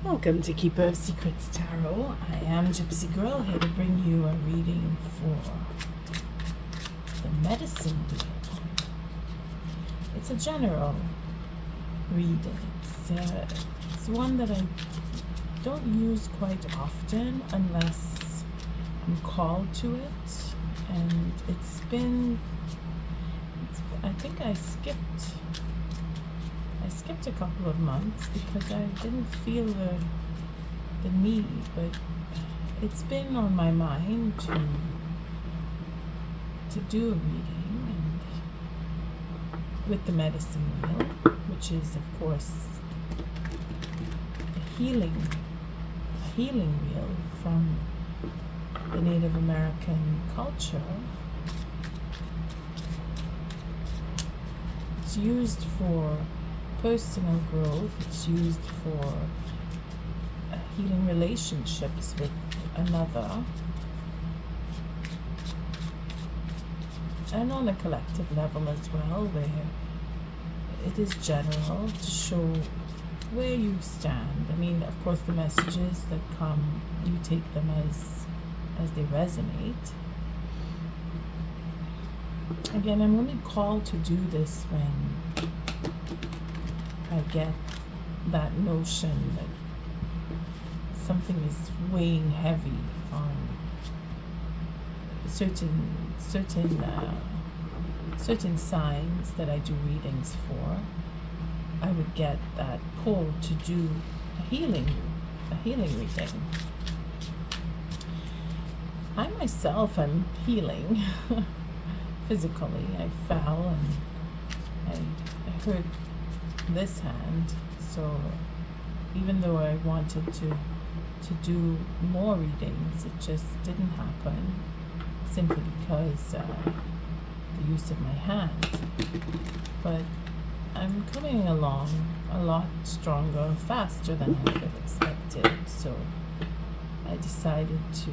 Welcome to Keeper of Secrets Tarot. I am Gypsy Girl, here to bring you a reading for the Medicine Wheel. It's a general reading. It's one that I don't use quite often unless I'm called to it. And I think I skipped a couple of months because I didn't feel the need, but it's been on my mind to do a reading, and with the Medicine Wheel, which is of course a healing wheel from the Native American culture. It's used for personal growth. It's used for healing relationships with another, and on a collective level as well, where it is general to show where you stand. I mean, of course, the messages that come, you take them as they resonate. Again, I'm only called to do this when I get that notion that something is weighing heavy on certain signs that I do readings for. I would get that pull to do a healing reading. I myself am healing physically. I fell and I hurt this hand, so even though I wanted to do more readings, it just didn't happen, simply because the use of my hand. But I'm coming along a lot stronger, faster than I could have expected, so I decided to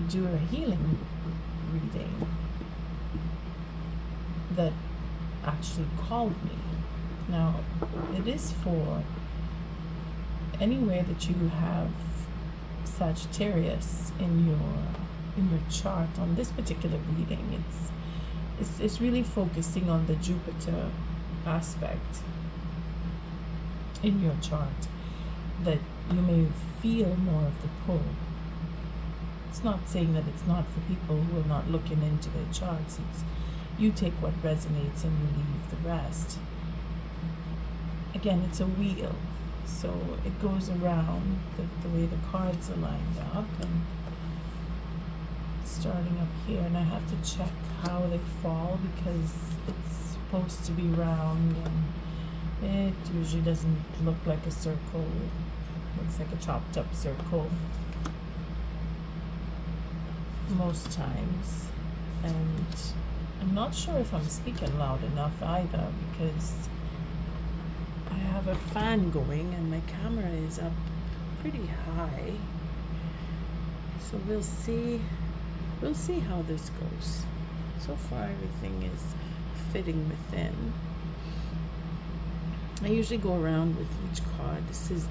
do a healing reading that actually called me. Now, it is for anywhere that you have Sagittarius in your chart. On this particular reading, it's really focusing on the Jupiter aspect in your chart, that you may feel more of the pull. It's not saying that it's not for people who are not looking into their charts. It's you take what resonates and you leave the rest. Again, it's a wheel, so it goes around the way the cards are lined up, and starting up here, and I have to check how they fall because it's supposed to be round, and it usually doesn't look like a circle. It looks like a chopped up circle most times. And I'm not sure if I'm speaking loud enough either, because I have a fan going and my camera is up pretty high. So we'll see how this goes. So far everything is fitting within. I usually go around with each card. This is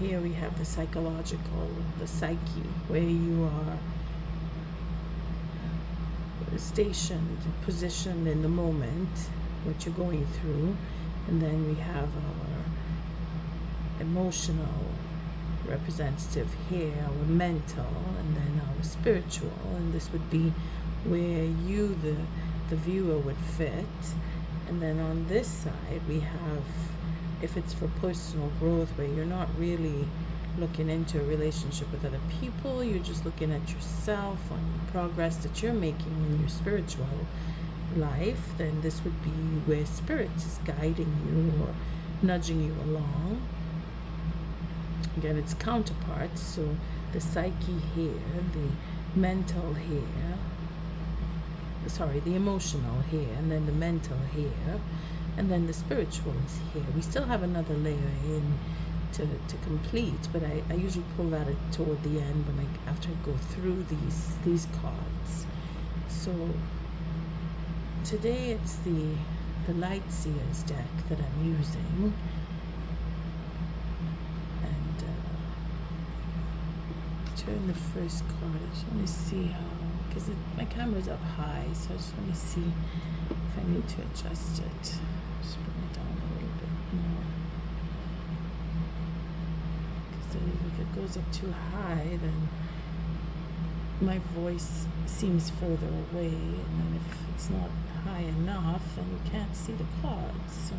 here we have the psychological, the psyche, where you are stationed, positioned in the moment, what you're going through. And then we have our emotional representative here, our mental, and then our spiritual. And this would be where you, the viewer, would fit. And then on this side we have, if it's for personal growth, where you're not really looking into a relationship with other people, you're just looking at yourself, on the progress that you're making in your spiritual life, then this would be where spirit is guiding you or nudging you along. Again, it's counterparts, so the psyche here, the mental here, the emotional here, and then the mental here, and then the spiritual is here. We still have another layer in to complete, but I usually pull that toward the end when after I go through these cards. So today it's the the Light Seers deck that I'm using. And turn the first card. I just want to see how, because my camera's up high, so I just want to see if I need to adjust it. Just bring it down a little bit more. Because if it goes up too high, then my voice seems further away, and then if it's not high enough, then you can't see the cards. So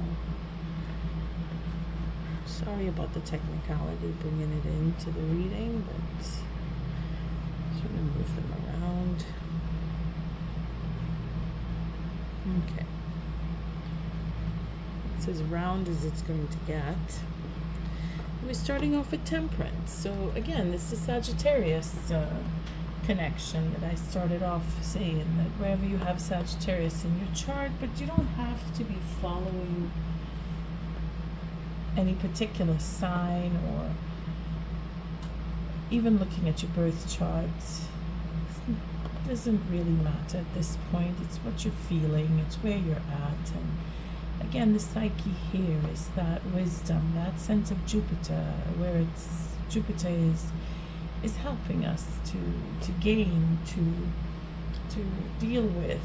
sorry about the technicality bringing it into the reading, but just want to move them around. Okay. It's as round as it's going to get. We're starting off with Temperance. So again, this is Sagittarius connection that I started off saying, that wherever you have Sagittarius in your chart, but you don't have to be following any particular sign or even looking at your birth chart. It doesn't really matter at this point. It's what you're feeling, it's where you're at. And again, the psyche here is that wisdom, that sense of Jupiter, where it's Jupiter is helping us to gain, to deal with,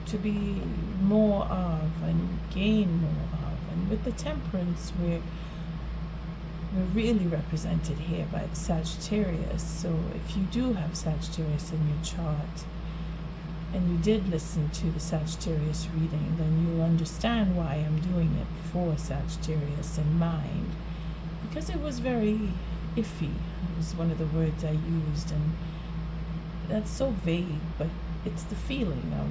to be more of and gain more of. And with the Temperance, we're really represented here by the Sagittarius. So if you do have Sagittarius in your chart and you did listen to the Sagittarius reading, then you'll understand why I'm doing it for Sagittarius in mind, because it was very iffy. It was one of the words I used, and that's so vague, but it's the feeling of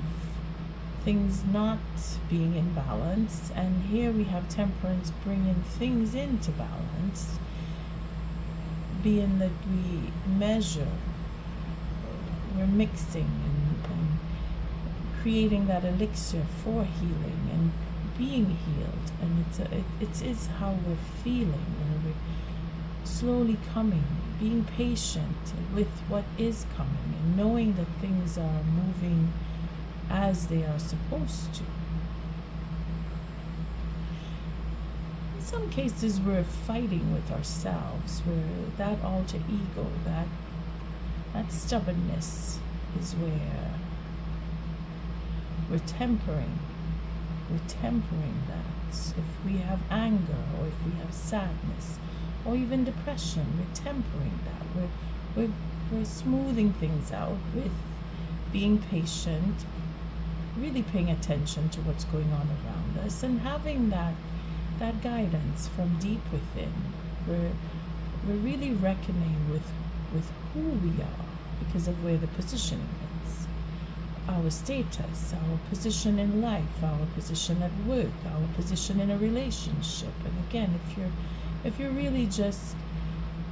things not being in balance. And here we have Temperance bringing things into balance, being that we measure, we're mixing and creating that elixir for healing and being healed. And it is how we're feeling, we're slowly coming, being patient with what is coming, and knowing that things are moving as they are supposed to. In some cases, we're fighting with ourselves, where that alter ego, that stubbornness is where we're tempering that. If we have anger, or if we have sadness, or even depression, we're tempering that. We're smoothing things out with being patient, really paying attention to what's going on around us, and having that guidance from deep within. We're really reckoning with who we are because of where the positioning is. Our status, our position in life, our position at work, our position in a relationship. And again, if you're really just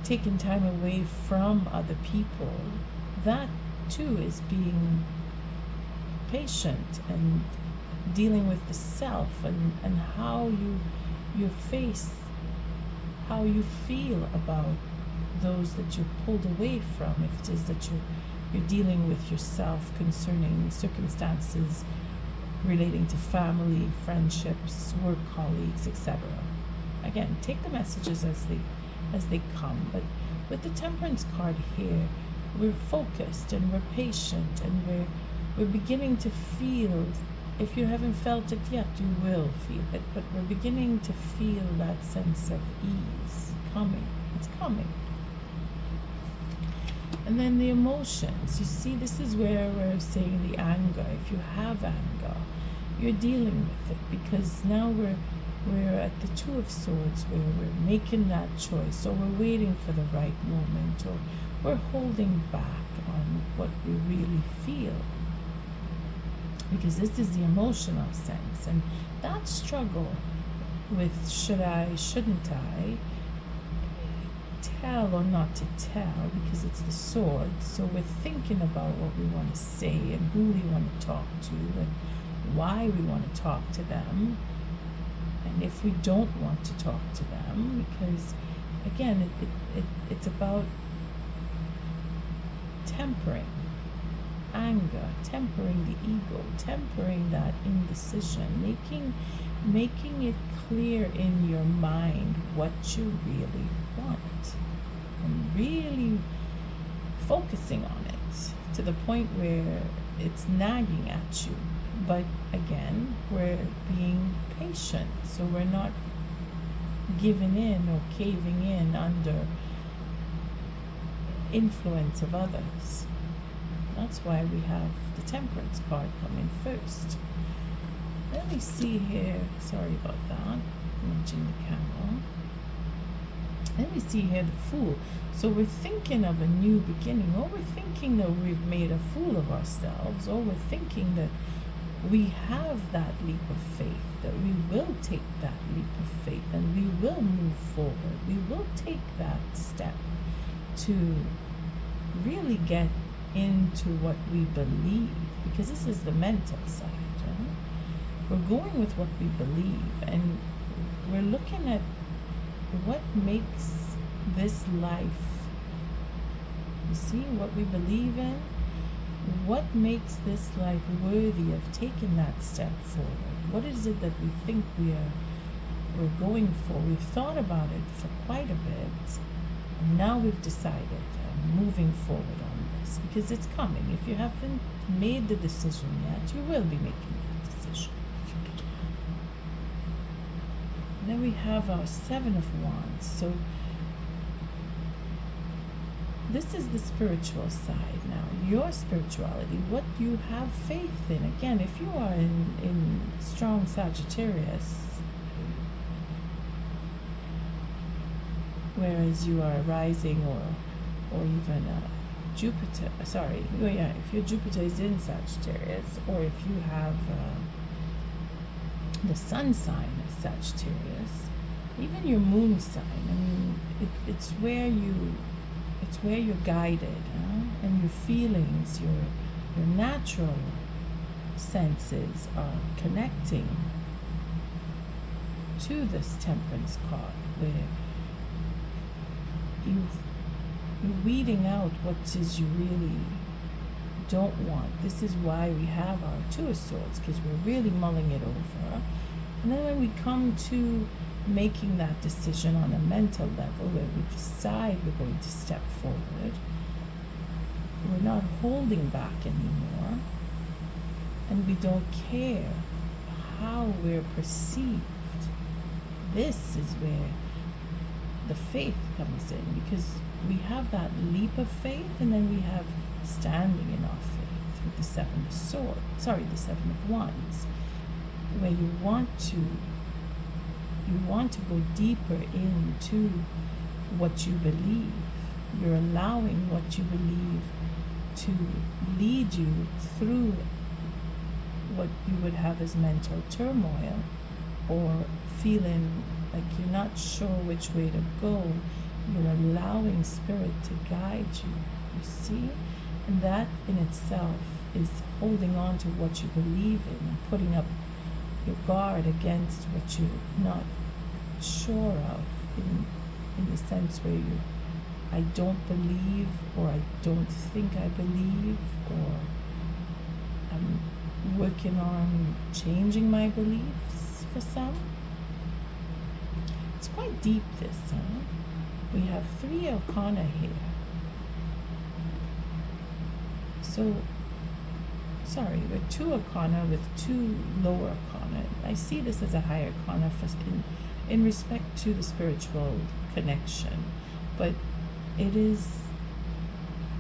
taking time away from other people, that too is being patient and dealing with the self, and how you face, how you feel about those that you're pulled away from, if it is that you're dealing with yourself concerning circumstances relating to family, friendships, work colleagues, etc. Again, take the messages as they come. But with the Temperance card here, we're focused and we're patient, and we're beginning to feel. If you haven't felt it yet, you will feel it, but we're beginning to feel that sense of ease coming. It's coming. And then the emotions. You see, this is where we're saying the anger. If you have anger, you're dealing with it, because now we're at the Two of Swords, where we're making that choice, or we're waiting for the right moment, or we're holding back on what we really feel, because this is the emotional sense. And that struggle with should I, shouldn't I, tell or not to tell, because it's the sword. So we're thinking about what we want to say and who we want to talk to and why we want to talk to them, and if we don't want to talk to them, because again, it's about tempering. anger, tempering the ego, tempering that indecision, making it clear in your mind what you really want, and really focusing on it to the point where it's nagging at you. But again, we're being patient, so we're not giving in or caving in under influence of others. That's why we have the Temperance card coming first. Let me see here. Sorry about that. Watching the camera. Let me see here, the Fool. So we're thinking of a new beginning, or we're thinking that we've made a fool of ourselves, or we're thinking that we have that leap of faith, that we will take that leap of faith and we will move forward. We will take that step to really get into what we believe, because this is the mental side. Right? We're going with what we believe, and we're looking at what makes this life, you see, what we believe in, what makes this life worthy of taking that step forward. What is it that we think we're going for? We've thought about it for quite a bit, and now we've decided, moving forward on this, because it's coming. If you haven't made the decision yet, you will be making that decision. And then we have our Seven of Wands. So this is the spiritual side now, your spirituality, what you have faith in. Again, if you are in strong Sagittarius, whereas you are rising or even Jupiter, if your Jupiter is in Sagittarius, or if you have the sun sign is Sagittarius, even your moon sign, I mean, it's where you're guided, and your feelings, your natural senses are connecting to this Temperance card, where you're weeding out what is you really don't want. This is why we have our Two of Swords, because we're really mulling it over. And then when we come to making that decision on a mental level, where we decide we're going to step forward, we're not holding back anymore, and we don't care how we're perceived. This is where the faith comes in, because we have that leap of faith, and then we have standing in our faith with the Seven of Swords, the Seven of Wands, where you want to go deeper into what you believe. You're allowing what you believe to lead you through what you would have as mental turmoil, or feeling like you're not sure which way to go. You're allowing Spirit to guide you, you see? And that in itself is holding on to what you believe in, and putting up your guard against what you're not sure of, in the sense where I don't believe, or I don't think I believe, or I'm working on changing my beliefs for some. It's quite deep, this, huh? We have 3 arcana here. So, with 2 arcana with 2 lower arcana. I see this as a higher arcana in respect to the spiritual connection, but it is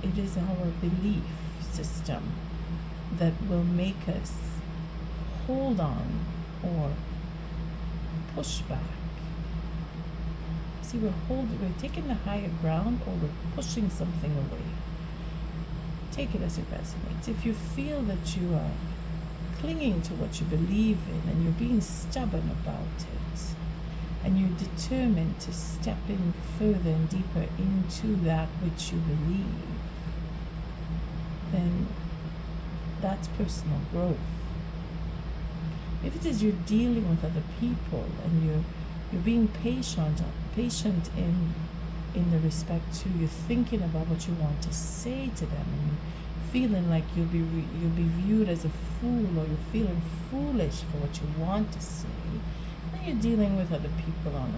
our belief system that will make us hold on or push back. See, we're taking the higher ground, or we're pushing something away. Take it as it resonates. If you feel that you are clinging to what you believe in, and you're being stubborn about it, and you're determined to step in further and deeper into that which you believe, then that's personal growth. If it is you're dealing with other people, and you're being patient in the respect to, you're thinking about what you want to say to them, and you feeling like you'll be viewed as a fool, or you're feeling foolish for what you want to say, then you're dealing with other people on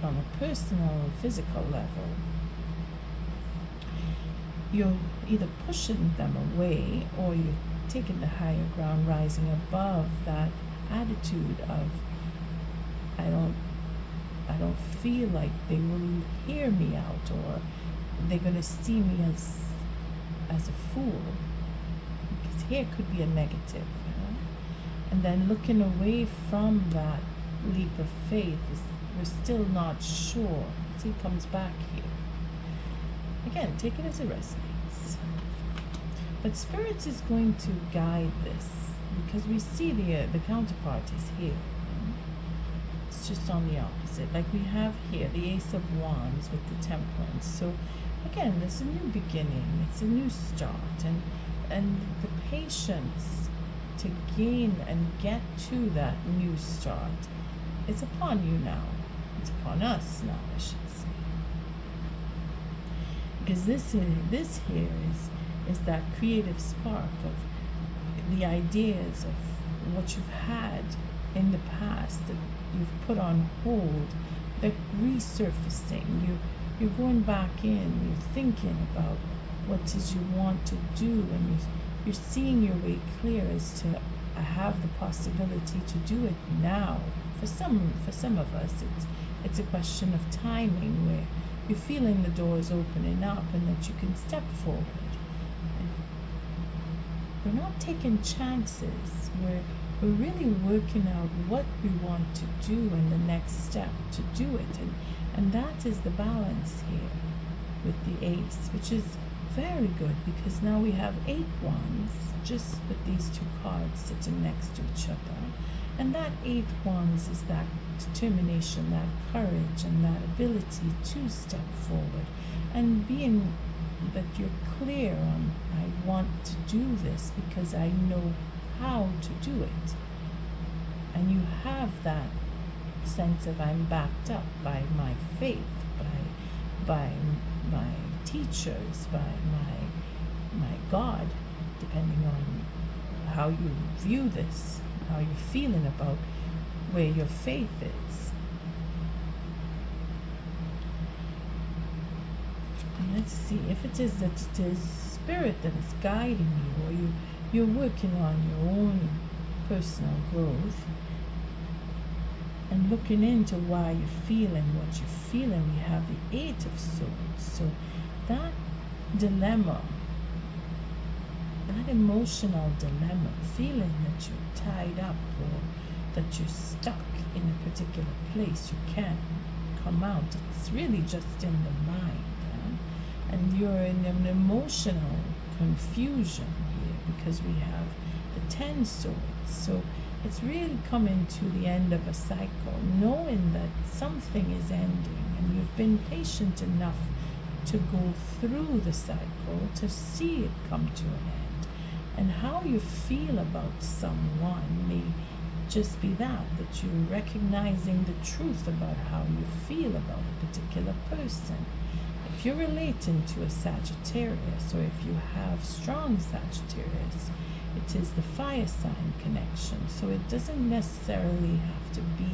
a personal and physical level. You're either pushing them away, or you're taking the higher ground, rising above that attitude of I don't feel like they will hear me out, or they're going to see me as a fool. Because here could be a negative. And then looking away from that leap of faith, we're still not sure. See, it comes back here. Again, take it as it resonates. But Spirit is going to guide this, because we see the counterpart is here. It's just on the opposite. Like we have here the Ace of Wands with the Temperance. So again, there's a new beginning. It's a new start. And the patience to gain and get to that new start is upon you now. It's upon us now, I should say. Because this here is that creative spark of the ideas of what you've had in the past that you've put on hold. They're resurfacing. You're going back in. You're thinking about what it is you want to do, and you're seeing your way clear as to I have the possibility to do it now. For some of us, it's a question of timing, where you're feeling the doors opening up and that you can step forward. And we're not taking chances. We're really working out what we want to do and the next step to do it. And that is the balance here with the Ace, which is very good, because now we have 8 wands just with these 2 cards sitting next to each other. And that 8 wands is that determination, that courage, and that ability to step forward. And being that you're clear on, I want to do this because I know how to do it. And you have that sense of I'm backed up by my faith, by my teachers, by my God, depending on how you view this, how you're feeling about where your faith is. And let's see, if it is that it is Spirit that is guiding you, or you're working on your own personal growth and looking into why you're feeling what you're feeling, we have the 8 of Swords. So that dilemma, that emotional dilemma, feeling that you're tied up or that you're stuck in a particular place, you can't come out. It's really just in the mind. And you're in an emotional confusion here, because we have the 10 swords. So it's really coming to the end of a cycle, knowing that something is ending, and you've been patient enough to go through the cycle to see it come to an end. And how you feel about someone may just be that you're recognizing the truth about how you feel about a particular person. If you're relating to a Sagittarius, or if you have strong Sagittarius, it is the fire sign connection. So it doesn't necessarily have to be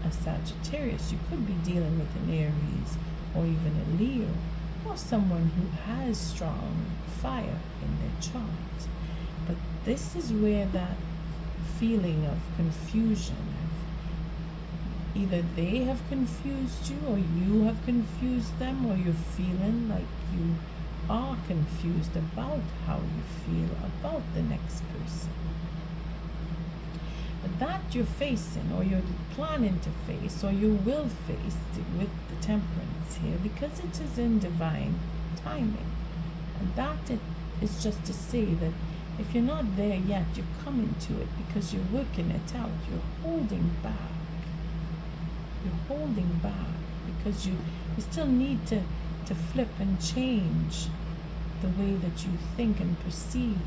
a Sagittarius. You could be dealing with an Aries, or even a Leo, or someone who has strong fire in their chart. But this is where that feeling of confusion, either they have confused you, or you have confused them, or you're feeling like you are confused about how you feel about the next person. But that you're facing, or you're planning to face, or you will face with the Temperance here, because it is in divine timing. And that is just to say that if you're not there yet, you're coming to it because you're working it out. You're holding back. You're holding back because you still need to flip and change the way that you think and perceive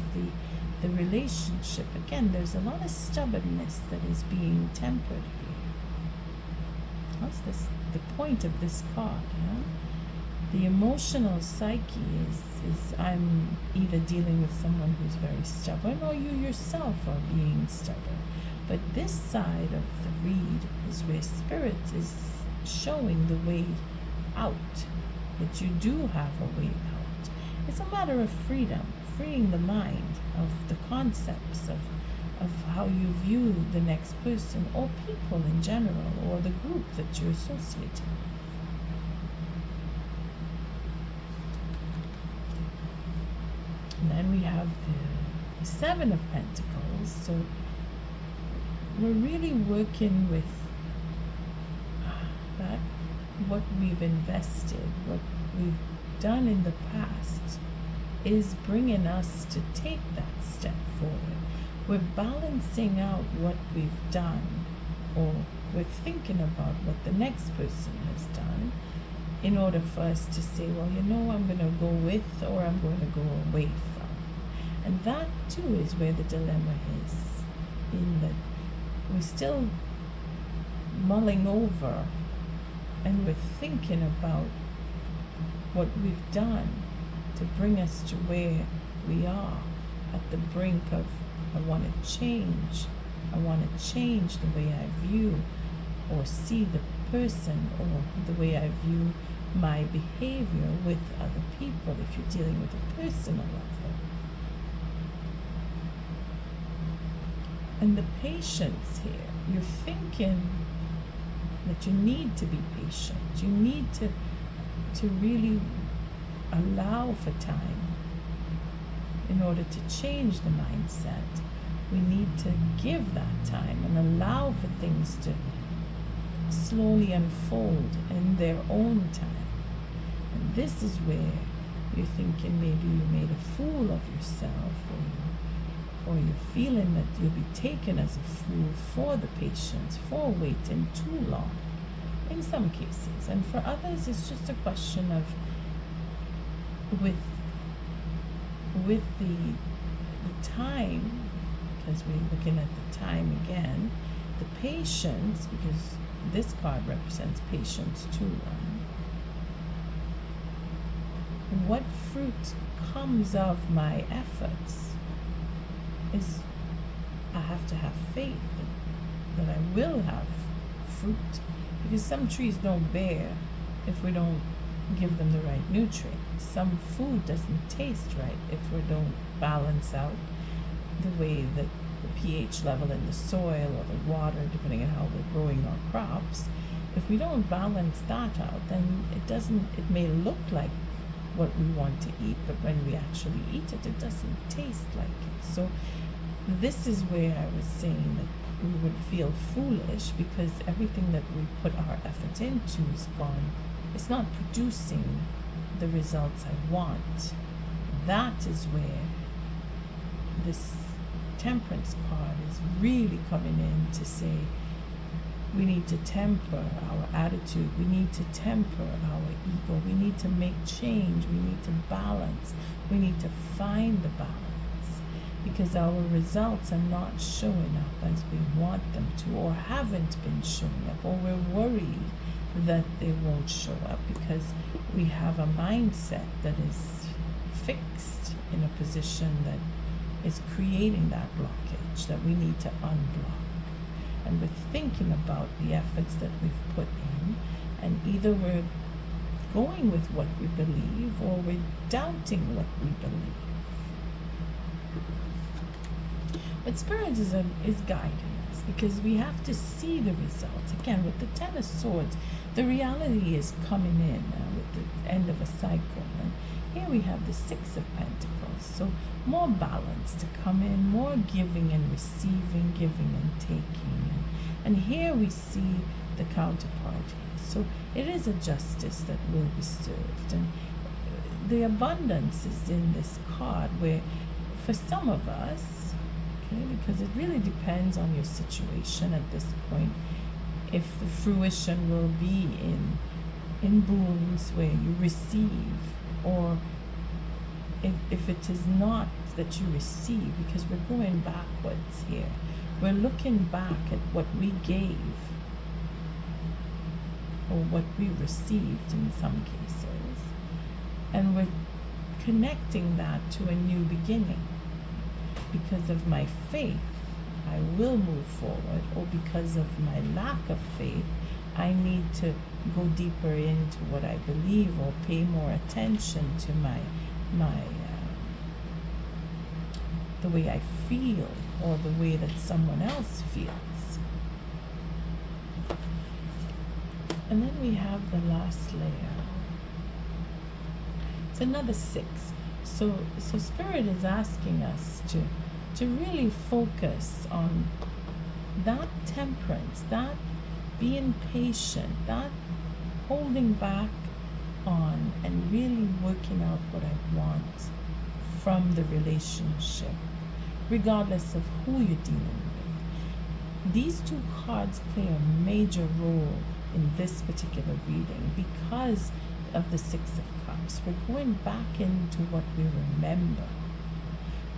the relationship. Again, there's a lot of stubbornness that is being tempered here. That's the point of this card, The emotional psyche is I'm either dealing with someone who's very stubborn, or you yourself are being stubborn. But this side of the read is where spirit is showing the way out, that you do have a way out. It's a matter of freedom, freeing the mind of the concepts of how you view the next person or people in general, or the group that you're associating with. And then we have the Seven of Pentacles. So we're really working with that, what we've invested, what we've done in the past is bringing us to take that step forward. We're balancing out what we've done, or we're thinking about what the next person has done, in order for us to say, well, I'm going to go with, or I'm going to go away from. And that too is where the dilemma is, in that we're still mulling over and we're thinking about what we've done to bring us to where we are, at the brink of, I want to change. I want to change the way I view or see the person, or the way I view my behavior with other people, if you're dealing with a personal level. And the patience here, you're thinking that you need to be patient. You need to really allow for time in order to change the mindset. We need to give that time and allow for things to slowly unfold in their own time. And this is where you're thinking maybe you made a fool of yourself, or you're feeling that you'll be taken as a fool for the patience, for waiting too long in some cases. And for others, it's just a question of, with the time, because we're looking at the time again, the patience, because this card represents patience too. What fruit comes of my efforts is, I have to have faith that I will have fruit, because some trees don't bear if we don't give them the right nutrients. Some food doesn't taste right if we don't balance out the way that the pH level in the soil or the water, depending on how we're growing our crops. If we don't balance that out, then it may look like what we want to eat, but when we actually eat it, it doesn't taste like it. So this is where I was saying that we would feel foolish, because everything that we put our effort into is gone. It's not producing the results I want. That is where this Temperance card is really coming in to say, we need to temper our attitude. We need to temper our ego. We need to make change. We need to balance. We need to find the balance, because our results are not showing up as we want them to, or haven't been showing up, or we're worried that they won't show up because we have a mindset that is fixed in a position that is creating that blockage that we need to unblock. And we're thinking about the efforts that we've put in, and either we're going with what we believe, or we're doubting what we believe. But Spirit is guiding us, because we have to see the results. Again, with the Ten of Swords, the reality is coming in with the end of a cycle. And here we have the Six of Pentacles. So more balance to come in, more giving and receiving, giving and taking. And here we see the counterpart here. So it is a justice that will be served. And the abundance is in this card, where for some of us, okay, because it really depends on your situation at this point, if the fruition will be in boons where you receive, or if it is not that you receive, because we're going backwards here. We're looking back at what we gave, or what we received in some cases, And we're connecting that to a new beginning. Because of my faith, I will move forward, or because of my lack of faith, I need to go deeper into what I believe, or pay more attention to the way I feel, or the way that someone else feels. And then we have the last layer. It's another 6. So Spirit is asking us to really focus on that temperance, that being patient, that holding back on, and really working out what I want from the relationship, regardless of who you're dealing with. These 2 cards play a major role in this particular reading because of the 6 of Cups. We're going back into what we remember.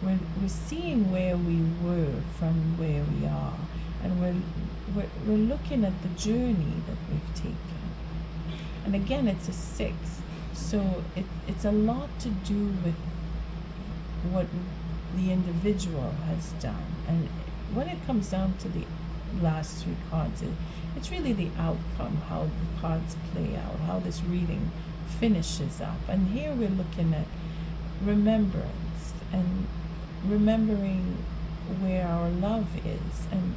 We're seeing where we were from where we are, and we're looking at the journey that we've taken. And again, it's a 6, so it's a lot to do with what the individual has done. And when it comes down to the last 3 cards, it's really the outcome, how the cards play out, how this reading finishes up. And here we're looking at remembrance, and remembering where our love is, and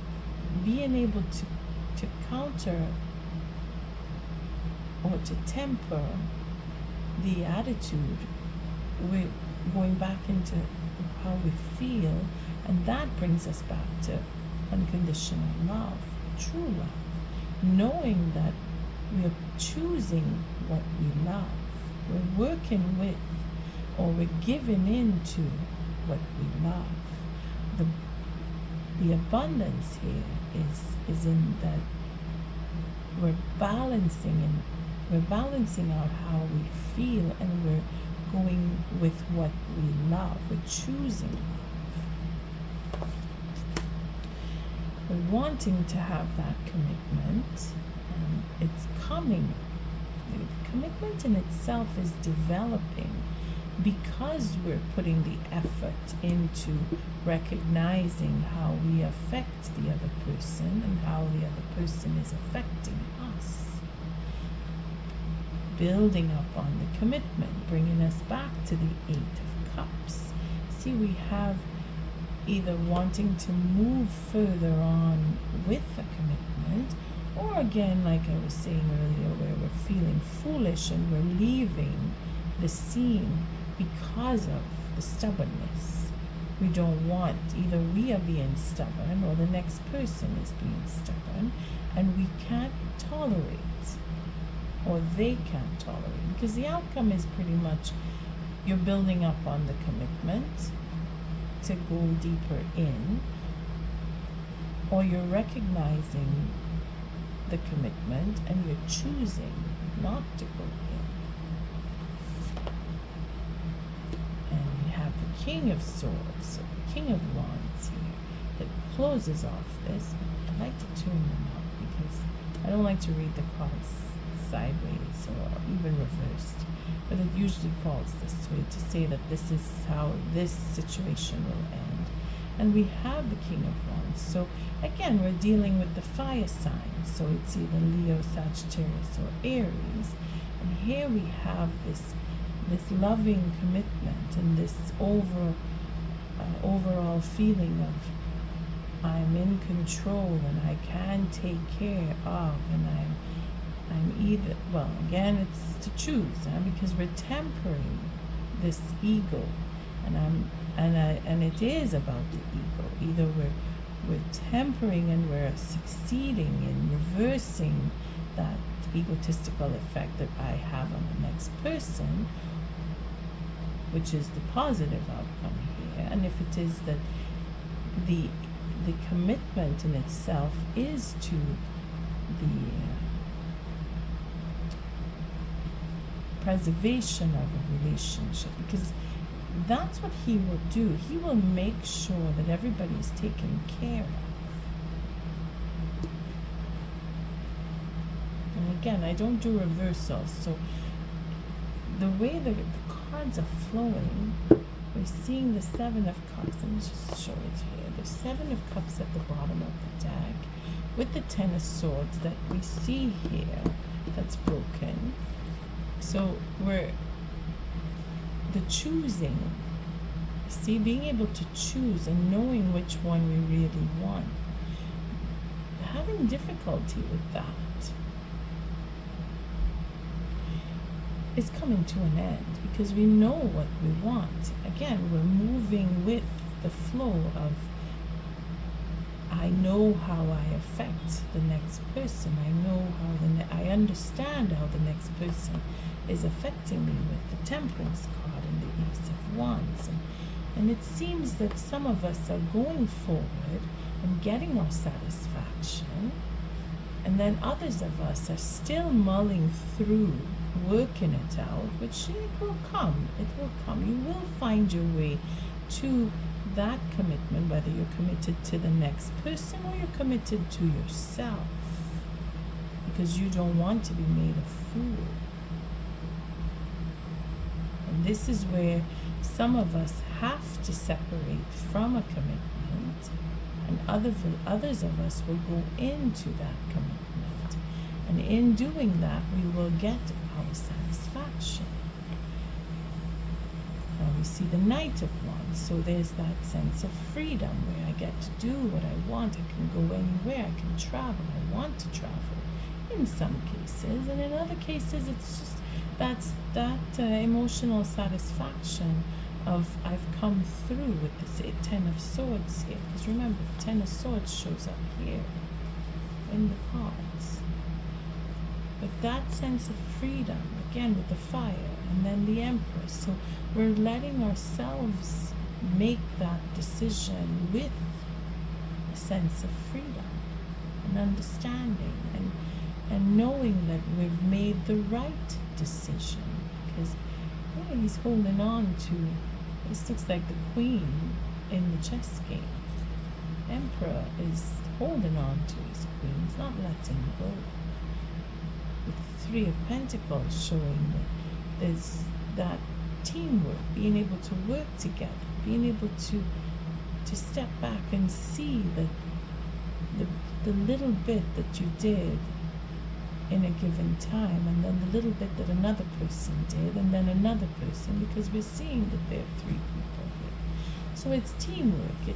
being able to counter or to temper the attitude. We're going back into how we feel, and that brings us back to unconditional love, true love, knowing that we're choosing what we love. We're working with, or we're giving into what we love. The abundance here is in that we're balancing out how we feel, and we're going with what we love. We're choosing love. We're wanting to have that commitment, and it's coming. The commitment in itself is developing because we're putting the effort into recognizing how we affect the other person and how the other person is affecting us. Building up on the commitment, bringing us back to the 8 of Cups. See, we have either wanting to move further on with a commitment, or again, like I was saying earlier, where we're feeling foolish and we're leaving the scene because of the stubbornness. We don't want, either we are being stubborn or the next person is being stubborn, and we can't tolerate, or they can't tolerate, because the outcome is pretty much you're building up on the commitment to go deeper in, or you're recognizing the commitment and you're choosing not to go in. And we have the King of Swords, so the King of Wands here, that closes off this. I like to turn them up because I don't like to read the cards sideways or even reversed, but it usually falls this way to say that this is how this situation will end. And we have the King of Wands, so again we're dealing with the fire signs, so it's either Leo, Sagittarius, or Aries. And here we have this loving commitment and this overall feeling of I'm in control and I can take care of, and I'm either, well, again, it's to choose, because we're tempering this ego, and it is about the ego. Either we're tempering and we're succeeding in reversing that egotistical effect that I have on the next person, which is the positive outcome here. And if it is that the commitment in itself is to the preservation of a relationship, because that's what he will do. He will make sure that everybody is taken care of. And again, I don't do reversals, so the way the cards are flowing, we're seeing the Seven of Cups. Let me just show it here. The Seven of Cups at the bottom of the deck with the Ten of Swords that we see here that's broken. So we're the choosing. See, being able to choose and knowing which one we really want. Having difficulty with that is coming to an end because we know what we want. Again, we're moving with the flow of I know how I affect the next person. I know how I understand how the next person is affecting me with the Temperance card and the Ace of Wands. And it seems that some of us are going forward and getting our satisfaction, and then others of us are still mulling through, working it out, which it will come. It will come. You will find your way to that commitment, whether you're committed to the next person or you're committed to yourself, because you don't want to be made a fool. And this is where some of us have to separate from a commitment, and others of us will go into that commitment. And in doing that, we will get our satisfaction. Now we see the Knight of Wands, so there's that sense of freedom where I get to do what I want. I can go anywhere, I can travel, I want to travel in some cases, and in other cases it's just that emotional satisfaction of I've come through with this Ten of Swords here, because remember the Ten of Swords shows up here in the cards. But that sense of freedom, again with the Fire, and then the Empress. So we're letting ourselves make that decision with a sense of freedom and understanding and knowing that we've made the right decision. Because he's holding on to, this looks like the Queen in the chess game. Emperor is holding on to his Queen, he's not letting go. With the Three of Pentacles showing that there's that teamwork, being able to work together, being able to step back and see that the little bit that you did in a given time, and then the little bit that another person did, and then another person, because we're seeing that there are three people here. So it's teamwork,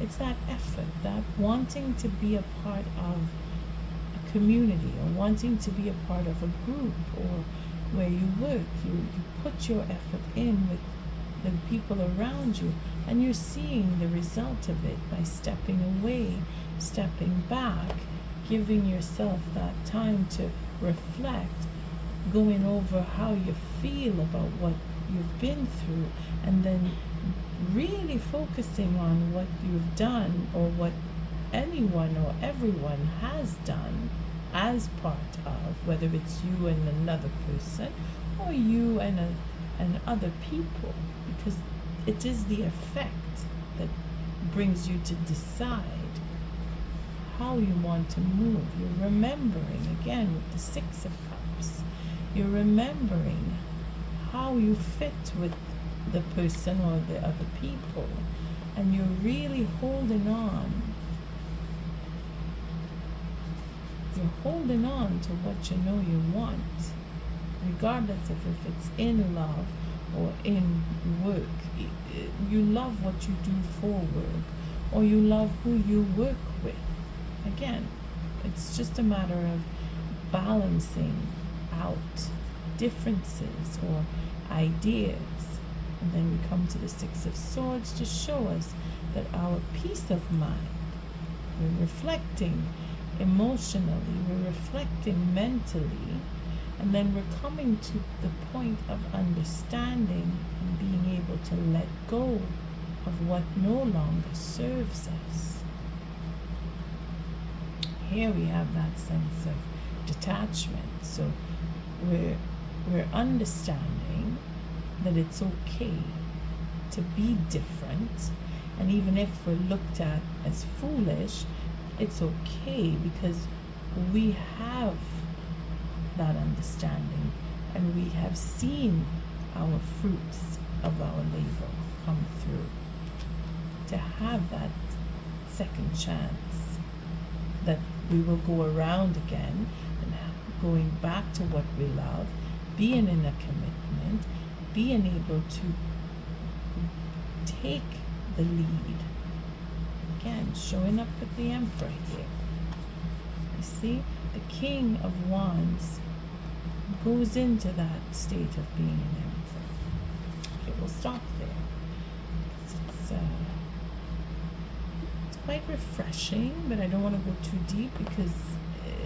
it's that effort, that wanting to be a part of a community, or wanting to be a part of a group, or where you work, you put your effort in with the people around you, and you're seeing the result of it by stepping away, stepping back, giving yourself that time to reflect, going over how you feel about what you've been through, and then really focusing on what you've done, or what anyone or everyone has done as part of, whether it's you and another person or you and other people, because it is the effect that brings you to decide how you want to move. You're remembering, again with the Six of Cups, you're remembering how you fit with the person or the other people, and you're really holding on. You're holding on to what you know you want, regardless of if it's in love or in work. You love what you do for work, or you love who you work with. Again, it's just a matter of balancing out differences or ideas. And then we come to the Six of Swords to show us that our peace of mind, we're reflecting emotionally, we're reflecting mentally, and then we're coming to the point of understanding and being able to let go of what no longer serves us. Here we have that sense of detachment. So we're understanding that it's okay to be different, and even if we're looked at as foolish, it's okay because we have that understanding and we have seen our fruits of our labor come through. To have that second chance, that we will go around again and going back to what we love, being in a commitment, being able to take the lead. Again, showing up with the Emperor here. You see, the King of Wands goes into that state of being an Emperor. Okay, we'll stop there. It's quite refreshing, but I don't want to go too deep because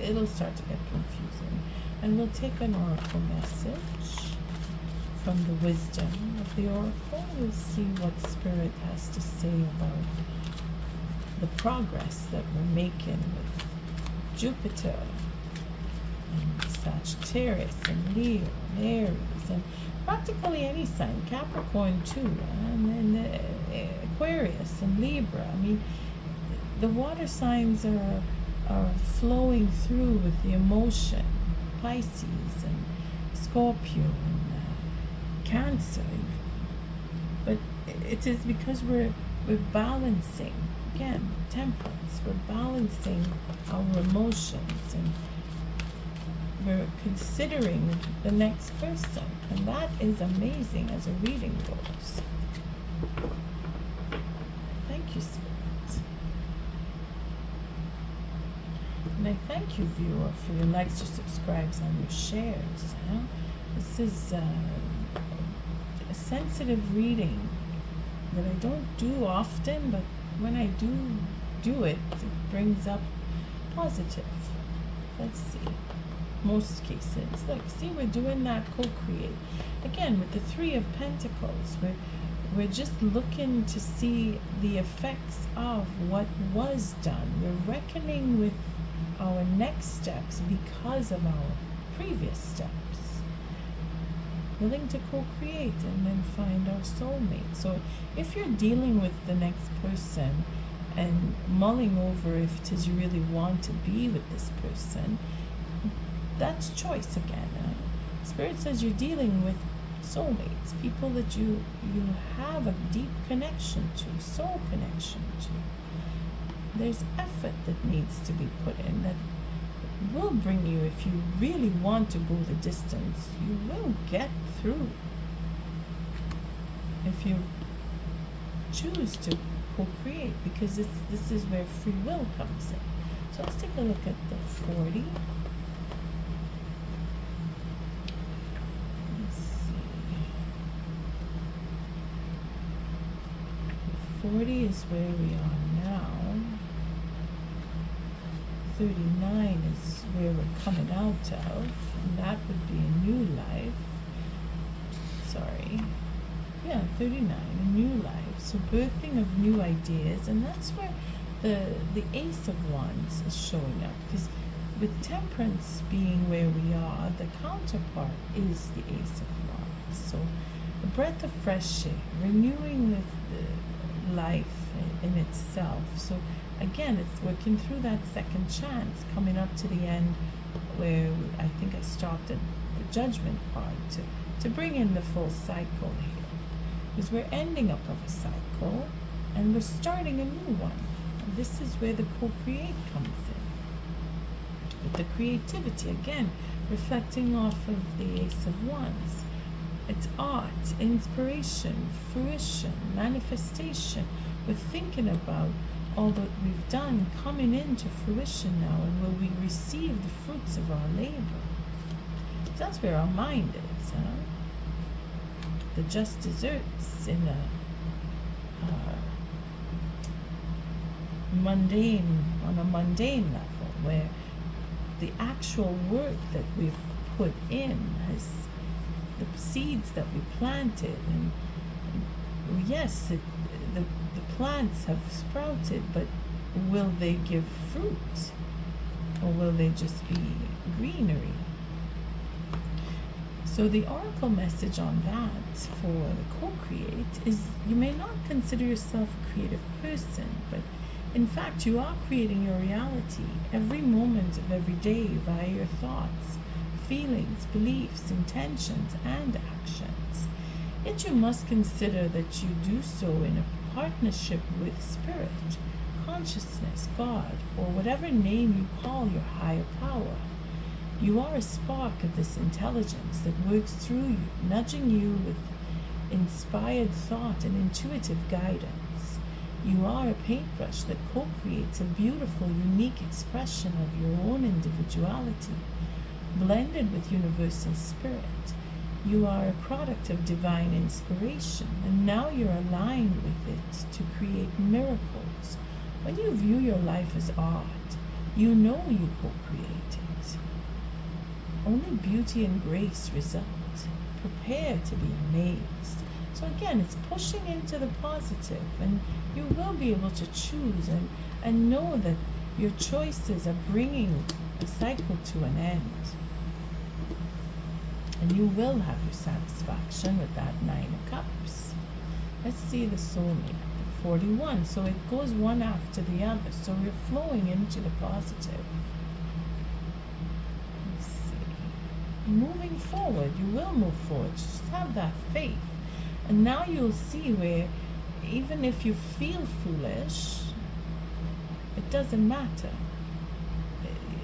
it'll start to get confusing. And we'll take an oracle message from the wisdom of the oracle. We'll see what Spirit has to say about the progress that we're making with Jupiter and Sagittarius and Leo and Aries and practically any sign, Capricorn too, and then Aquarius and Libra. I mean, the water signs are flowing through with the emotion. Pisces and Scorpio and Cancer even. But it is because we're balancing, again, temperance, we're balancing our emotions and we're considering the next person, and that is amazing as a reading goes. Thank you, Spirit. And I thank you, viewer, for your likes, your subscribes, and your shares. This is a sensitive reading that I don't do often, but when I do it, it brings up positive. Let's see. Most cases. Look, see, we're doing that co-create. Again, with the Three of Pentacles, we're just looking to see the effects of what was done. We're reckoning with our next steps because of our previous steps. Willing to co-create and then find our soulmate. So if you're dealing with the next person and mulling over if it is you really want to be with this person, that's choice again. Spirit says you're dealing with soulmates, people that you have a deep connection to, soul connection to. There's effort that needs to be put in that will bring you, if you really want to go the distance, you will get through. If you choose to co-create, because this is where free will comes in. So let's take a look at the 40. Let's see. 40 is where we are now. 39 is where we're coming out of, and that would be a new life. Sorry. Yeah, 39, a new life. So birthing of new ideas, and that's where the Ace of Wands is showing up, because with Temperance being where we are, the counterpart is the Ace of Wands. So a breath of fresh air, renewing the life in itself. So again, it's working through that second chance, coming up to the end where I think I stopped at the Judgment card to bring in the full cycle here. Because we're ending up of a cycle and we're starting a new one. And this is where the co-create comes in. With the creativity, again, reflecting off of the Ace of Wands. It's art, inspiration, fruition, manifestation. We're thinking about all that we've done coming into fruition now, and will we receive the fruits of our labor? That's where our mind is, The just desserts in a on a mundane level, where the actual work that we've put in has the seeds that we planted, and yes, the plants have sprouted, but will they give fruit, or will they just be greenery? So the oracle message on that for the co-create is, you may not consider yourself a creative person, but in fact you are creating your reality every moment of every day via your thoughts, feelings, beliefs, intentions, and actions. Yet you must consider that you do so in a partnership with spirit, consciousness, God, or whatever name you call your higher power. You are a spark of this intelligence that works through you, nudging you with inspired thought and intuitive guidance. You are a paintbrush that co-creates a beautiful, unique expression of your own individuality, blended with universal spirit. You are a product of divine inspiration, and now you're aligned with it to create miracles. When you view your life as art, you know you co-create it. Only beauty and grace result. Prepare to be amazed. So again, it's pushing into the positive, and you will be able to choose and know that your choices are bringing the cycle to an end. And you will have your satisfaction with that 9 of Cups. Let's see the soulmate, 41. So it goes one after the other. So we're flowing into the positive. Let's see. Moving forward, you will move forward. Just have that faith. And now you'll see where even if you feel foolish, it doesn't matter.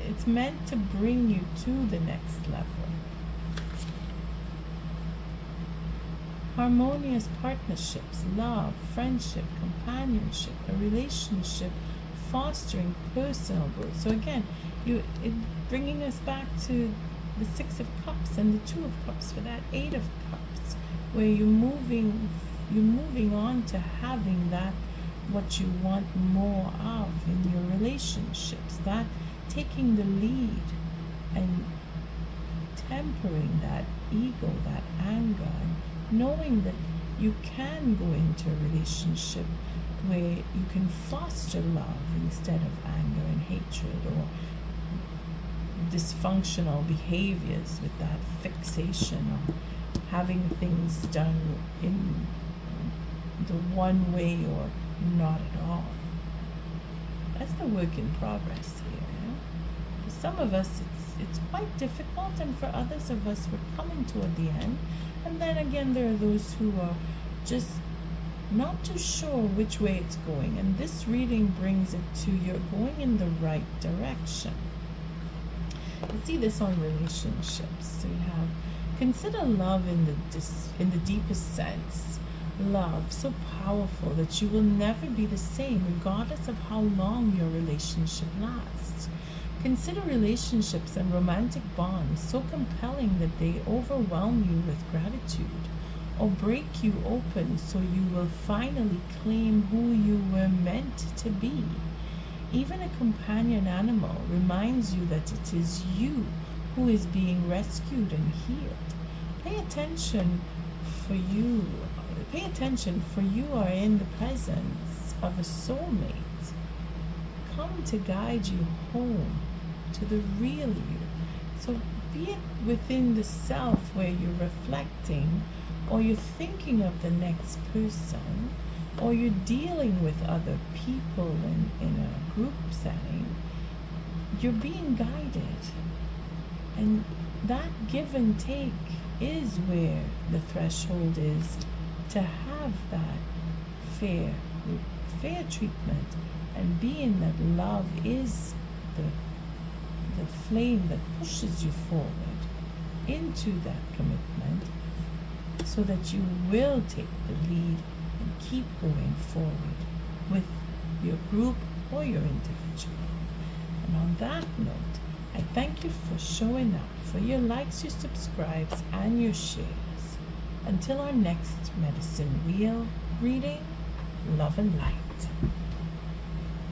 It's meant to bring you to the next level. Harmonious partnerships, love, friendship, companionship, a relationship fostering personal growth. So again, bringing us back to the 6 of Cups and the 2 of Cups for that 8 of Cups, where you're moving on to having that what you want more of in your relationships, that taking the lead and tempering that ego, that anger, and knowing that you can go into a relationship where you can foster love instead of anger and hatred or dysfunctional behaviors with that fixation on having things done in the one way or not at all. That's the work in progress here. For some of us, it's quite difficult, and for others of us, we're coming toward the end. And then again, there are those who are just not too sure which way it's going. And this reading brings it to you're going in the right direction. You see this on relationships. So you have consider love in the deepest sense. Love so powerful that you will never be the same regardless of how long your relationship lasts. Consider relationships and romantic bonds so compelling that they overwhelm you with gratitude or break you open so you will finally claim who you were meant to be. Even a companion animal reminds you that it is you who is being rescued and healed. Pay attention, for you are in the presence of a soulmate. Come to guide you home to the real you. So be it within the self where you're reflecting, or you're thinking of the next person, or you're dealing with other people in a group setting, you're being guided. And that give and take is where the threshold is to have that fair treatment, and being that love is the flame that pushes you forward into that commitment so that you will take the lead and keep going forward with your group or your individual. And on that note, I thank you for showing up, for your likes, your subscribes, and your shares. Until our next medicine wheel reading, love and light.